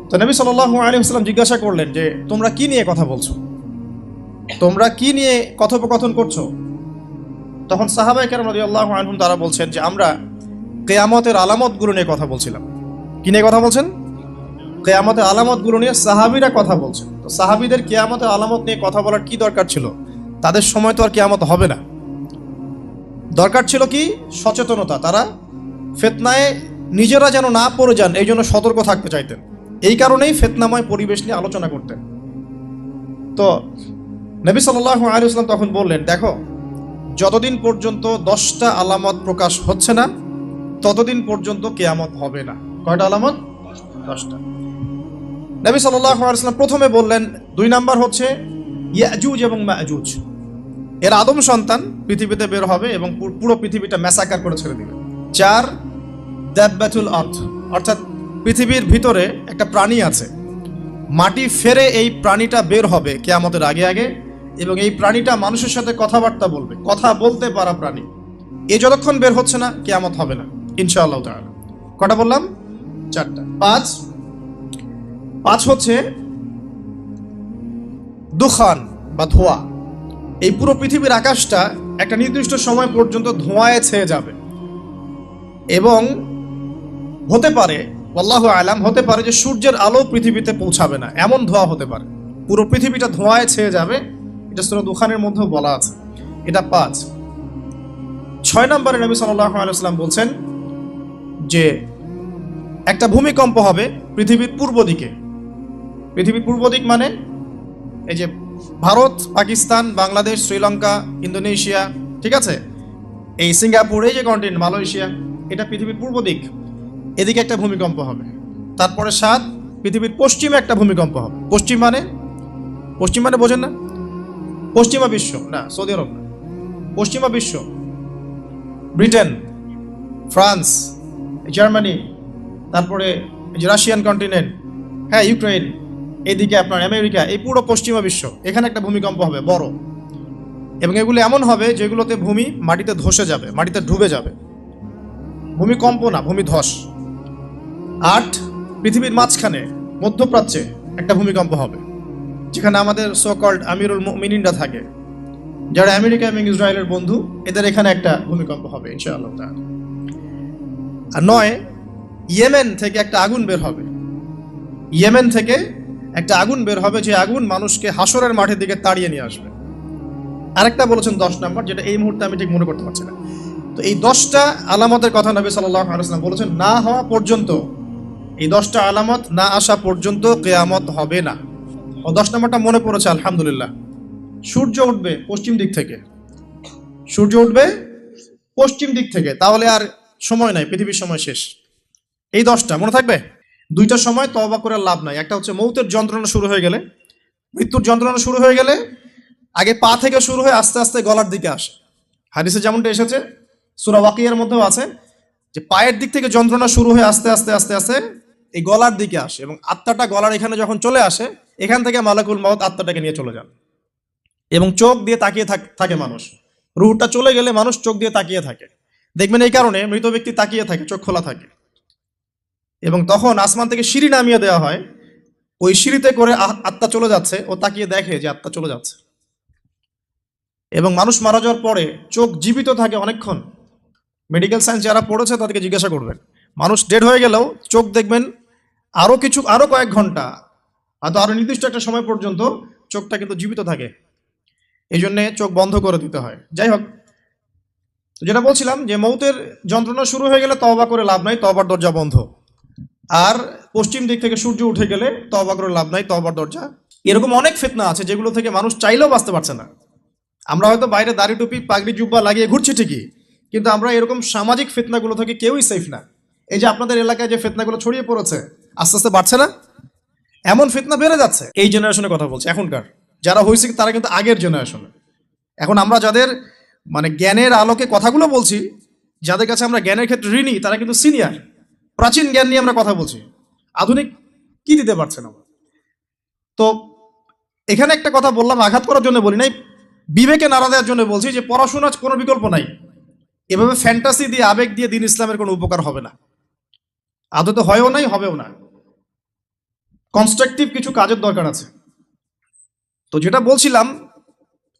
তো নবী সাল্লাল্লাহু আলাইহি ওয়াসাল্লাম জিজ্ঞাসা করলেন যে তোমরা কি নিয়ে কথা বলছো, তোমরা কি নিয়ে কথোপকথন করছো? তখন সাহাবায়ে কেরাম রাদিয়াল্লাহু আনহুম তারা বলছেন যে আমরা কিয়ামতের আলামতগুলো নিয়ে কথা বলছিলাম। কি নিয়ে কথা বলছেন? কিয়ামতের আলামতগুলো নিয়ে সাহাবীরা কথা বলছেন। তো সাহাবীদের কিয়ামতের আলামত নিয়ে কথা বলার কি দরকার ছিল? তাদের সময় তো আর কিয়ামত হবে না। দরকার ছিল কি? সচেতনতা। তারা ফিতনায় নিজেরা যেন না পড়ে যান এই জন্য সতর্ক থাকতে চাইতেন। এই কারণেই ফিতনাময় পরিবেশ নিয়ে আলোচনা করতেন। তো নবী সাল্লাল্লাহু আলাইহি ওয়াসাল্লাম তখন বললেন, দেখো, যতদিন পর্যন্ত 10টা আলামত প্রকাশ হচ্ছে না ততদিন পর্যন্ত কিয়ামত হবে না। কয়টা আলামত? 10টা। নবী সাল্লাল্লাহু আলাইহি ওয়াসাল্লাম প্রথমে বললেন 2 নাম্বার হচ্ছে ইয়াজুজ এবং মাজুজ। এর আদম সন্তান পৃথিবীতে বের হবে এবং পুরো পৃথিবীটা ম্যাসাকার করে ছেড়ে দিবে। 4 দাব্বাতুল আরদ, অর্থাৎ পৃথিবীর ভিতরে একটা প্রাণী আছে, মাটি ফেরে এই প্রাণীটা বের হবে কিয়ামতের আগে আগে, এবং এই প্রাণীটা মানুষের সাথে কথাবার্তা বলবে, কথা বলতে পারা প্রাণী। এ যতক্ষণ বের হচ্ছে না কিয়ামত হবে না ইনশাআল্লাহ তাআলা। কটা বললাম? 4টা। 5 হচ্ছে দুখান বা ধোঁয়া। এই পুরো পৃথিবীর আকাশটা একটা নির্দিষ্ট সময় পর্যন্ত ধোঁয়ায় ছেয়ে যাবে এবং হতে পারে, আল্লাহু আলাম, হতে পারে যে সূর্যের আলো পৃথিবীতে পৌঁছাবে না, এমন ধোঁয়া হতে পারে। পুরো পৃথিবীটা ধোঁয়ায় ছেয়ে যাবে, এটা সূরা দুখানের মধ্যেও বলা আছে। এটা 5। 6 নম্বরে নবী সাল্লাল্লাহু আলাইহি ওয়াসাল্লাম বলছেন যে একটা ভূমিকম্প হবে পৃথিবীর পূর্ব দিকে। পৃথিবীর পূর্ব দিক মানে এই যে ভারত, পাকিস্তান, বাংলাদেশ, শ্রীলঙ্কা, ইন্দোনেশিয়া, ঠিক আছে, এই সিঙ্গাপুর, এই যে কন্টিনেন্ট, মালয়েশিয়া, এটা পৃথিবীর পূর্ব দিক। এদিকে একটা ভূমিকম্প হবে। তারপরে 7, পৃথিবীর পশ্চিমে একটা ভূমিকম্প হবে। পশ্চিম মানে বোঝেন না? পশ্চিমা বিশ্ব না, সৌদি আরব না, পশ্চিমা বিশ্ব, ব্রিটেন, ফ্রান্স, জার্মানি, তারপরে যে রাশিয়ান কন্টিনেন্ট, হ্যাঁ, ইউক্রেন, এদিকে আপনার আমেরিকা, এই পুরো পশ্চিমা বিশ্ব, এখানে একটা ভূমিকম্প হবে বড়। এবং এগুলো এমন হবে যেগুলোতে ভূমি মাটিতে ধসে যাবে, মাটিতে ডুবে যাবে। ভূমিকম্প না, ভূমিধস। 8, পৃথিবীর মাঝখানে মধ্যপ্রাচ্যে একটা ভূমিকম্প হবে, যেখানে আমাদের সো কল্ড আমিরুল মুমিনিনরা থাকে, যারা আমেরিকা এবং ইসরায়েলের বন্ধু, এদের এখানে একটা ভূমিকম্প হবে ইনশাআল্লাহ তাআলা। আর 9, ইয়েমেন থেকে একটা আগুন বের হবে। ইয়েমেন থেকে একটা আগুন বের হবে, যে আগুন মানুষকে হাসরের মাঠের দিকে তাড়িয়ে নিয়ে আসবে। আরেকটা বলেছেন 10 নম্বর, যেটা এই মুহূর্তে আমি ঠিক মনে করতে পারছি না। তো এই 10টা আলামতের কথা নবী সাল্লাল্লাহু আলাইহি ওয়াসাল্লাম বলেছেন, না হওয়া পর্যন্ত, এই 10টা আলামত না আসা পর্যন্ত কিয়ামত হবে না। ও 10 নম্বরটা মনে পড়েছে, আলহামদুলিল্লাহ। সূর্য উঠবে পশ্চিম দিক থেকে, সূর্য উঠবে পশ্চিম দিক থেকে, তাহলে আর সময় নাই, পৃথিবীর সময় শেষ। এই 10টা মনে থাকবে। 2টা সময় তওবা করে লাভ নাই। একটা হচ্ছে মৌতের যন্ত্রণা শুরু হয়ে গেলে, মৃত্যুর যন্ত্রণা শুরু হয়ে গেলে আগে পা থেকে শুরু হয়ে আস্তে আস্তে গলার দিকে আসে। হাদিসে যেমনটা এসেছে, সূরা ওয়াকিয়ার মধ্যেও আছে যে পায়ের দিক থেকে যন্ত্রণা শুরু হয়ে আস্তে আস্তে আস্তে আস্তে এই গলার দিকে আসে, এবং আত্মাটা গলার এখানে যখন চলে আসে, এখান থেকে মালাকুল মউত আত্মাটাকে নিয়ে চলে যান। এবং চোখ দিয়ে তাকিয়ে থাকে মানুষ। রুহটা চলে গেলে মানুষ চোখ দিয়ে তাকিয়ে থাকে, দেখবেন এই কারণে মৃত ব্যক্তি তাকিয়ে থাকে, চোখ খোলা থাকে। এবং তখন আসমান থেকে সিঁড়ি নামিয়ে দেওয়া হয়, ওই সিঁড়িতে করে আত্মা চলে যাচ্ছে, ও তাকিয়ে দেখে যে আত্মা চলে যাচ্ছে। এবং মানুষ মারা যাওয়ার পরে চোখ জীবিত থাকে অনেকক্ষণ। মেডিকেল সায়েন্স যারা পড়েছে তাদেরকে জিজ্ঞাসা করবেন, মানুষ ডেড হয়ে গেলেও চোখ দেখবেন আরো কয়েক ঘন্টা, হয়তো আরো নির্দিষ্ট একটা সময় পর্যন্ত চোখটা কিন্তু জীবিত থাকে। এই জন্যে চোখ বন্ধ করে দিতে হয়। যাই হোক, যেটা বলছিলাম যে মৌতের যন্ত্রণা শুরু হয়ে গেলে তওবা করে লাভ নাই, তওবার দরজা বন্ধ। আর পশ্চিম দিক থেকে সূর্য উঠে গেলে তওবা করে লাভ নাই, তওবার দরজা। এরকম অনেক ফিতনা আছে যেগুলো থেকে মানুষ চাইলেও বাঁচতে পারছে না। আমরা হয়তো বাইরে দাড়ি টুপি পাগড়ি জুব্বা লাগিয়ে ঘুরছি ঠিকই, কিন্তু আমরা এরকম সামাজিক ফিতনাগুলো থেকে কেউই সেফ না। এই যে আপনাদের এলাকায় যে ফিতনাগুলো ছড়িয়ে পড়েছে, আস্তে আস্তে বাড়ছে না? এমন ফিতনা বেড়ে যাচ্ছে। এই জেনারেশনের কথা বলছে, এখনকার যারা হয়েছে তারা কিন্তু আগের জেনারেশনে। এখন আমরা যাদের মানে জ্ঞানের আলোকে কথাগুলো বলছি, যাদের কাছে আমরা জ্ঞানের ক্ষেত্রে ঋণী, তারা কিন্তু সিনিয়র, প্রাচীন জ্ঞান নিয়ে আমরা কথা বলছি। আধুনিক কি দিতে পারছে না। তো এখানে একটা কথা বললাম, আঘাত করার জন্য বলি নাই, বিবেকে নাড়া দেওয়ার জন্য বলছি যে পড়াশোনার কোনো বিকল্প নাই। এভাবে ফ্যান্টাসি দিয়ে, আবেগ দিয়ে দিন ইসলামের কোনো উপকার হবে না, আদতে হয়ও নাই, হবেও না। কনস্ট্রাকটিভ কিছু কাজের দরকার আছে। তো যেটা বলছিলাম,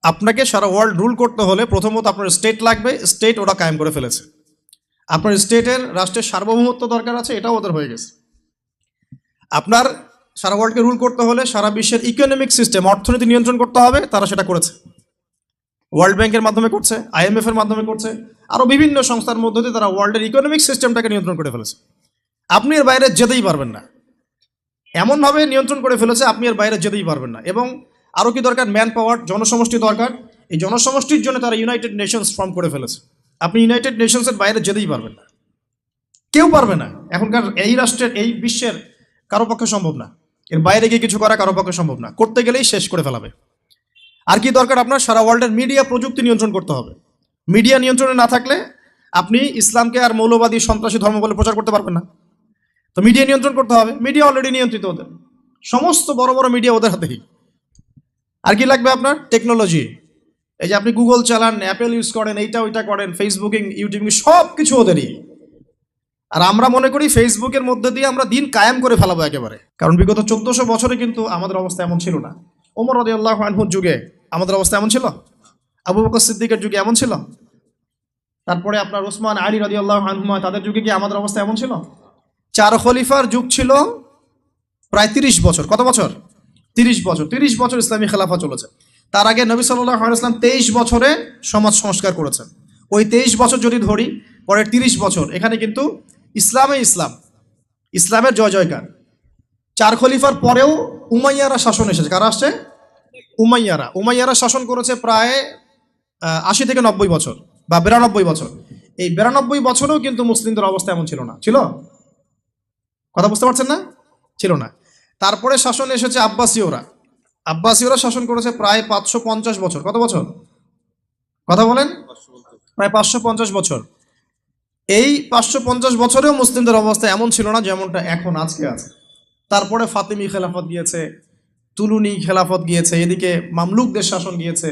আপনাকে সারা ওয়ার্ল্ড রুল করতে হলে প্রথমত আপনার স্টেট লাগবে, স্টেট ওরা কায়েম করে ফেলেছে। আপনার স্টেটের রাষ্ট্রের সার্বভৌমত্ব দরকার আছে, এটাও ওদের হয়ে গেছে। আপনার সারা ওয়ার্ল্ডকে রুল করতে হলে সারা বিশ্বের ইকোনমিক সিস্টেম, অর্থনীতি নিয়ন্ত্রণ করতে হবে, তারা সেটা করেছে। ওয়ার্ল্ড ব্যাংকের মাধ্যমে করছে, IMF এর মাধ্যমে করছে, আরও বিভিন্ন সংস্থার মধ্য দিয়ে তারা ওয়ার্ল্ডের ইকোনমিক সিস্টেমটাকে নিয়ন্ত্রণ করে ফেলেছে। আপনি এর বাইরে যেতেই পারবেন না, এমনভাবে নিয়ন্ত্রণ করে ফেলেছে আপনি এর বাইরে যেতেই পারবেন না। এবং আরও কি দরকার? ম্যান পাওয়ার, জনসমষ্টি দরকার। এই জনসমষ্টির জন্য তারা ইউনাইটেড নেশনস ফর্ম করে ফেলেছে। আপনি ইউনাইটেড নেশনসের বাইরে যেতেই পারবেন না, কেউ পারবে না। এখনকার এই রাষ্ট্রের, এই বিশ্বের কারো পক্ষে সম্ভব না। এর বাইরে গিয়ে কিছু করা কারো পক্ষে সম্ভব না, করতে গেলেই শেষ করে ফেলাবে। আর কি দরকার? আপনার সারা ওয়ার্ল্ডের মিডিয়া প্রযুক্তি নিয়ন্ত্রণ করতে হবে। মিডিয়া নিয়ন্ত্রণে না থাকলে আপনি ইসলামকে আর মৌলবাদী সন্ত্রাসী ধর্ম বলে প্রচার করতে পারবেন না। তো মিডিয়া নিয়ন্ত্রণ করতে হবে। মিডিয়া অলরেডি নিয়ন্ত্রিত ওদের, সমস্ত বড় বড় মিডিয়া ওদের হাতেই। আর কি লাগবে আপনার? টেকনোলজি। এই যে আপনি গুগল চালান, অ্যাপেল ইউজ করেন, এইটা ওইটা করেন, ফেসবুকিং, ইউটিউবিং, সব কিছু ওদেরই। আর আমরা মনে করি ফেসবুকের মধ্যে দিয়ে আমরা দিন কায়েম করে ফেলাবো একেবারে। কারণ বিগত 1400 বছরে কিন্তু আমাদের অবস্থা এমন ছিল না। ওমর রাদিয়াল্লাহু আনহুর যুগে আমাদের অবস্থা এমন ছিল, আবু বকর সিদ্দিকের যুগে এমন ছিল, তারপরে আপনার ওসমান আলী রাদিয়াল্লাহু আনহুমা তাদের যুগে কি আমাদের অবস্থা এমন ছিল? 4 খলিফার যুগ ছিল প্রায় 30 বছর। কত বছর? 30 বছর। 30 বছর ইসলামী খেলাফা চলেছে। তার আগে নবী সাল্লাল্লাহু আলাইহি ওয়াসাল্লাম 23 বছরে সমাজ সংস্কার করেছেন। ওই 23 বছর যদি ধরি, পরের 30 বছর এখানে কিন্তু ইসলামের জয় জয়কার। 4 খলিফার পরেও উমাইয়ারা শাসন এসেছে। কারা আসছে? উমাইয়ারা শাসন করেছে প্রায় 80 থেকে 90 বছর বা 92 বছর। এই 92 বছরেও কিন্তু মুসলিমদের অবস্থা এমন ছিল না। ছিল? কথা বুঝতে পারছেন না? ছিল না। তারপরে শাসন এসেছে আব্বাসীয়রা শাসন করেছে প্রায় 550 বছর। কত বছর? কথা বলেন। প্রায় 550 বছর। এই 550 বছরেও মুসলিমদের অবস্থা এমন ছিল না যেমনটা এখন আজকে আছে। তারপরে ফাতিমি খেলাফত গিয়েছে, তুলুনি খেলাফত গিয়েছে, এদিকে মামলুকদের শাসন গিয়েছে,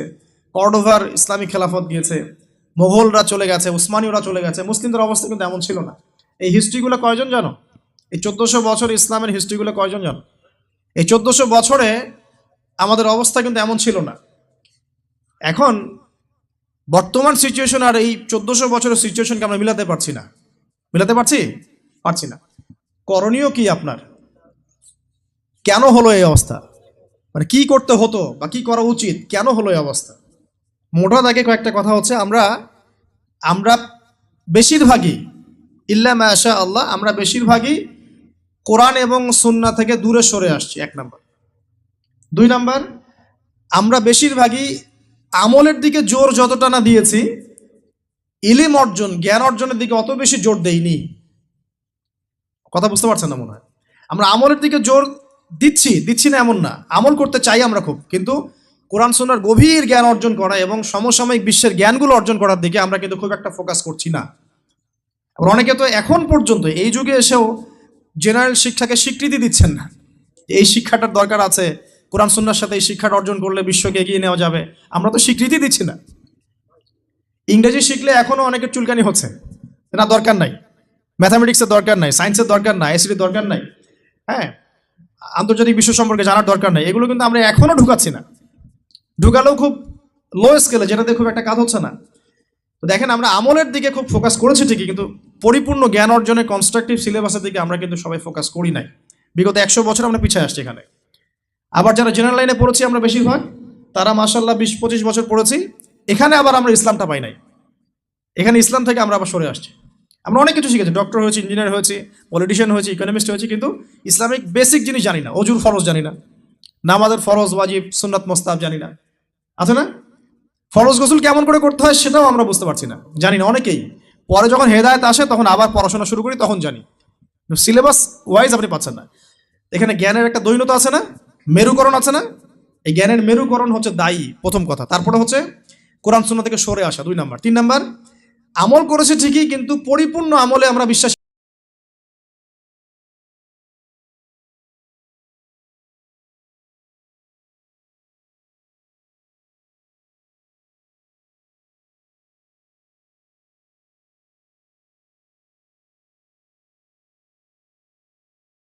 কর্ডোভার ইসলামিক খেলাফত গিয়েছে, মোগলরা চলে গেছে, উসমানীয়রা চলে গেছে। মুসলিমদের অবস্থা কিন্তু এমন ছিল না। এই হিস্ট্রিগুলো কয়জন জানো? এই 1400 বছর ইসলামের হিস্ট্রিগুলো কয়জন জানো? এই 1400 বছরে আমাদের অবস্থা কিন্তু এমন ছিল না। এখন বর্তমান সিচুয়েশন আর এই 1400 বছরের সিচুয়েশনকে আমরা মিলাতে পারছি না। পারছি না। করণীয় কি আপনার? কেন হলো এই অবস্থা? মানে কি করতে হতো বা কি করা উচিত? কেন হলো এই অবস্থা? মোটা দাগে কয়েকটা কথা হচ্ছে, আমরা বেশিরভাগই, ইল্লা মাশা আল্লাহ, আমরা বেশিরভাগই কোরআন এবং সুন্নাহ থেকে দূরে সরে আসছি, 1 নাম্বার। 2 নাম্বার, আমরা বেশিরভাগই আমলের দিকে জোর যতটা না দিয়েছি, ইলম অর্জন, জ্ঞান অর্জনের দিকে অত বেশি জোর দেইনি। কথা বুঝতে পারছেন না মনে হয়? আমরা আমলের দিকে জোর দিচ্ছি না এমন না, আমল করতে চাই আমরা খুব, কিন্তু কোরআন সুন্নাহর গভীর জ্ঞান অর্জন করা এবং সমসাময়িক বিশ্বের জ্ঞানগুলো অর্জন করার দিকে আমরা কিন্তু খুব একটা ফোকাস করছি না। আবার অনেকে তো এখন পর্যন্ত এই যুগে এসেও জেনারেল শিক্ষাকে স্বীকৃতি দিচ্ছেন না। এই শিক্ষাটার দরকার আছে, কোরআন সুন্নাহর সাথে এই শিক্ষাটা অর্জন করলে বিশ্বকে এগিয়ে নেওয়া যাবে, আমরা তো স্বীকৃতি দিচ্ছি না। ইংরেজি শিখলে এখনও অনেকের চুলকানি হচ্ছে, না দরকার নাই, ম্যাথামেটিক্সের দরকার নাই, সায়েন্সের দরকার নাই, আইসিটির দরকার নাই, হ্যাঁ, আন্তর্জাতিক বিশ্ব সম্পর্কে জানার দরকার নাই। এগুলো কিন্তু আমরা এখনও ঢুকাচ্ছি না, ঢুকালেও খুব লো স্কেলে, যেটাতে খুব একটা কাজ হচ্ছে না। তো দেখেন, আমরা আমলের দিকে খুব ফোকাস করেছি ঠিকই, কিন্তু পরিপূর্ণ জ্ঞান অর্জনের কনস্ট্রাকটিভ সিলেবাসের দিকে আমরা কিন্তু সবাই ফোকাস করি নাই। বিগত 100 বছর আমরা পিছিয়ে আসছি এখানে। আবার যারা জেনারেল লাইনে পড়েছি আমরা বেশিরভাগ, তারা মাশাআল্লাহ 20-25 বছর পড়েছি, এখানে আবার আমরা ইসলামটা পাই নাই। এখানে ইসলাম থেকে আমরা আবার সরে আসছি। আমরা অনেক কিছু শিখেছি, ডক্টর হয়েছি, ইঞ্জিনিয়ার হয়েছি, পলিটিশিয়ান হয়েছি, ইকোনমিস্ট হয়েছি, কিন্তু ইসলামিক বেসিক জিনিস জানি না। অজুর ফরজ জানি না, নামাজের ফরজ, ওয়াজিব, সুন্নাত, মোস্তাহাব জানি না, আছে না? ফরজ গোসল কেমন করে করতে হয় সেটাও আমরা বুঝতে পারছি না, জানি না অনেকেই। পরে যখন হেদায়েত আসে তখন আবার পড়াশোনা শুরু করি, তখন জানি। সিলেবাস ওয়াইজ আপনি পাচ্ছেন না। এখানে জ্ঞানের একটা দৈন্যতা আছে না, মেরুকরণ আছে না? এই জ্ঞানের মেরুকরণ হচ্ছে দায়ী, প্রথম কথা। তারপরে হচ্ছে কোরআন সুন্নাহ থেকে সরে আসা, 2 নাম্বার। 3 নাম্বার, আমল করেছে ঠিকই, কিন্তু পরিপূর্ণ আমলে আমরা বিশ্বাস